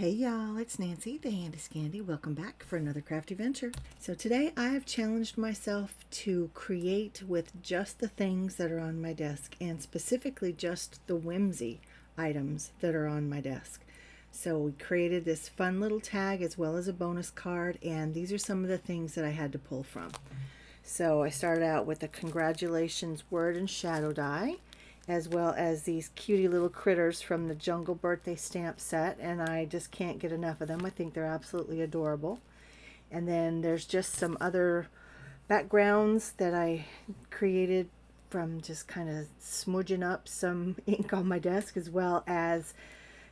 Hey y'all, it's Nancy, the Handy Scandy. Welcome back for another crafty venture. So today I have challenged myself to create with just the things that are on my desk, and specifically just the Whimsy items that are on my desk. So we created this fun little tag as well as a bonus card, and these are some of the things that I had to pull from. So I started out with a congratulations word and shadow die, as well as these cutie little critters from the Jungle Birthday stamp set, and I just can't get enough of them. I think they're absolutely adorable. And then there's just some other backgrounds that I created from just kind of smudging up some ink on my desk, as well as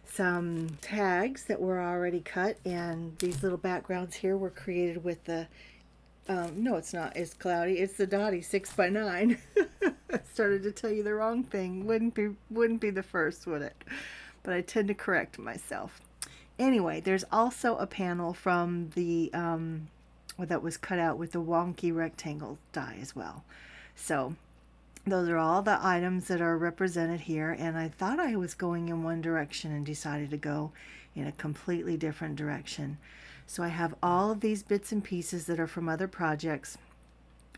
some tags that were already cut. And these little backgrounds here were created with the no, it's not. It's cloudy. It's the Dottie 6x9. I started to tell you the wrong thing. Wouldn't be the first, would it? But I tend to correct myself. Anyway, there's also a panel from the that was cut out with the Wonky rectangle die as well. So those are all the items that are represented here, and I thought I was going in one direction and decided to go in a completely different direction. So I have all of these bits and pieces that are from other projects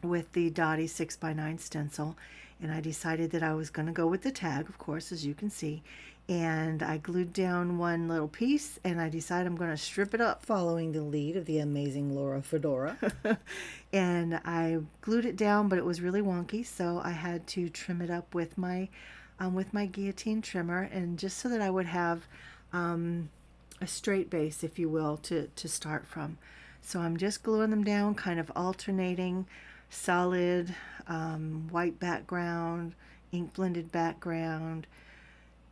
with the Dottie 6x9 stencil, and I decided that I was going to go with the tag, of course, as you can see, and I glued down one little piece, and I decided I'm going to strip it up following the lead of the amazing Laura Fedora. And I glued it down, but it was really wonky, so I had to trim it up with my guillotine trimmer, and just so that I would have a straight base, if you will, to start from. So I'm just gluing them down, kind of alternating solid, white background, ink blended background,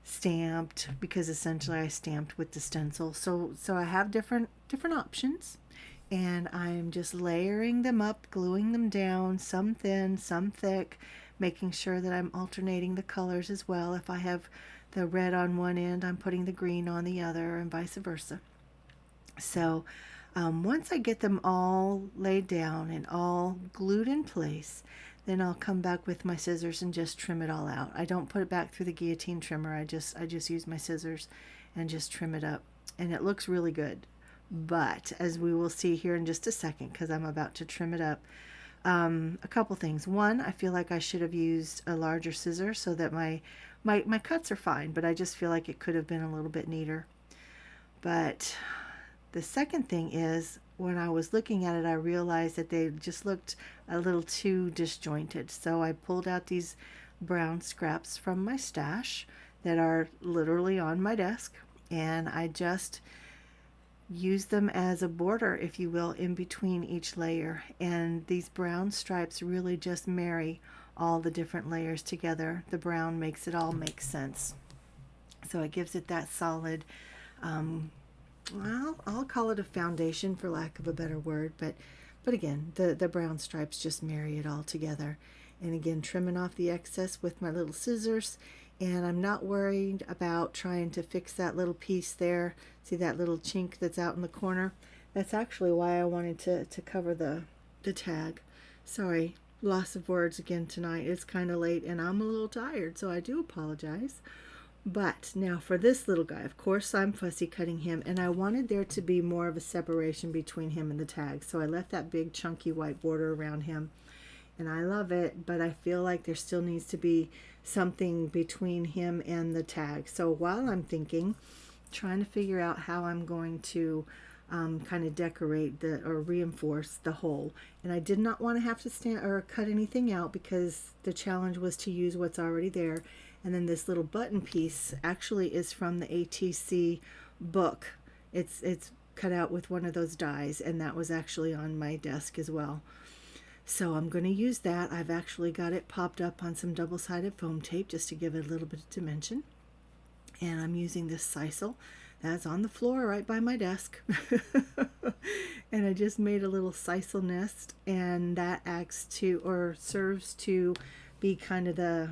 stamped, because essentially I stamped with the stencil. So I have different options, and I'm just layering them up, gluing them down, some thin, some thick, making sure that I'm alternating the colors as well. If I have the red on one end, I'm putting the green on the other, and vice versa. So once I get them all laid down and all glued in place, then I'll come back with my scissors and just trim it all out. I don't put it back through the guillotine trimmer. I just use my scissors and just trim it up, and it looks really good. But as we will see here in just a second, because I'm about to trim it up, a couple things. One, I feel like I should have used a larger scissor so that my cuts are fine, but I just feel like it could have been a little bit neater. But the second thing is, when I was looking at it, I realized that they just looked a little too disjointed. So I pulled out these brown scraps from my stash that are literally on my desk, and I just use them as a border, if you will, in between each layer. And these brown stripes really just marry all the different layers together. The brown makes it all make sense. So it gives it that solid, well, I'll call it a foundation for lack of a better word, but again, the brown stripes just marry it all together. And again, trimming off the excess with my little scissors, and I'm not worried about trying to fix that little piece there. See that little chink that's out in the corner? That's actually why I wanted to cover the tag. Sorry, loss of words again tonight. It's kind of late and I'm a little tired, so I do apologize. But now for this little guy, of course I'm fussy cutting him, and I wanted there to be more of a separation between him and the tag. So I left that big chunky white border around him, and I love it, but I feel like there still needs to be something between him and the tag. So while I'm trying to figure out how I'm going to kind of decorate or reinforce the hole, and I did not want to have to stand or cut anything out, because the challenge was to use what's already there. And then this little button piece actually is from the ATC book. It's cut out with one of those dies, and that was actually on my desk as well. So I'm going to use that. I've actually got it popped up on some double-sided foam tape just to give it a little bit of dimension. And I'm using this sisal that's on the floor right by my desk. And I just made a little sisal nest, and that acts to, or serves to be kind of the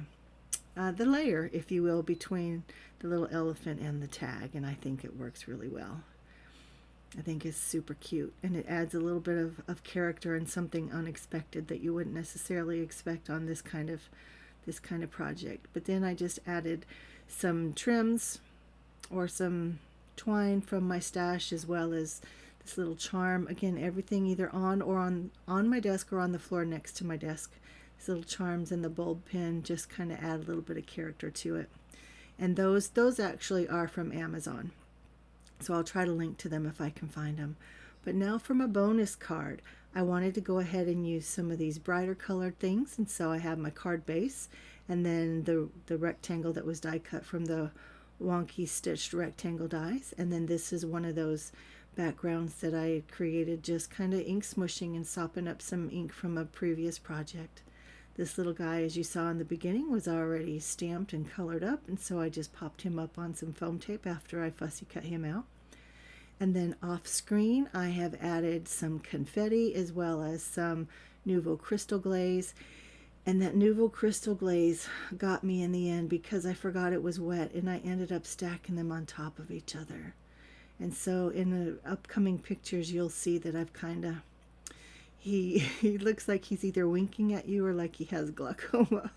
layer, if you will, between the little elephant and the tag, and I think it works really well. I think it's super cute, and it adds a little bit of character and something unexpected that you wouldn't necessarily expect on this kind of project. But then I just added some trims or some twine from my stash, as well as this little charm. Again, everything either on or on my desk or on the floor next to my desk. These little charms and the bulb pin just kind of add a little bit of character to it. And those actually are from Amazon, so I'll try to link to them if I can find them. But now from a bonus card, I wanted to go ahead and use some of these brighter colored things, and so I have my card base and then the rectangle that was die cut from the Wonky stitched rectangle dies, and then this is one of those backgrounds that I created just kind of ink smushing and sopping up some ink from a previous project. This little guy, as you saw in the beginning, was already stamped and colored up, and so I just popped him up on some foam tape after I fussy cut him out. And then off screen, I have added some confetti as well as some Nouveau Crystal Glaze. And that Nouveau Crystal Glaze got me in the end because I forgot it was wet, and I ended up stacking them on top of each other. And so in the upcoming pictures, you'll see that I've kind of, he looks like he's either winking at you or like he has glaucoma.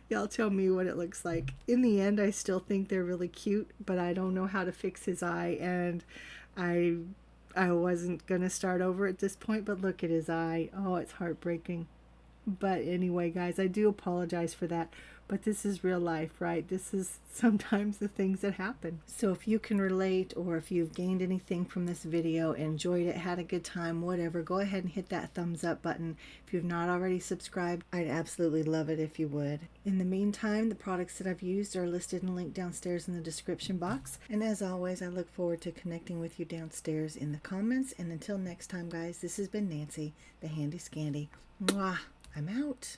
Y'all tell me what it looks like. In the end, I still think they're really cute, but I don't know how to fix his eye, and I wasn't gonna start over at this point, but look at his eye. Oh, it's heartbreaking. But anyway, guys, I do apologize for that, but this is real life, right? This is sometimes the things that happen. So if you can relate, or if you've gained anything from this video, enjoyed it, had a good time, whatever, go ahead and hit that thumbs up button. If you've not already subscribed, I'd absolutely love it if you would. In the meantime, the products that I've used are listed and linked downstairs in the description box. And as always, I look forward to connecting with you downstairs in the comments. And until next time, guys, this has been Nancy, the Handy Scandy. Mwah! I'm out.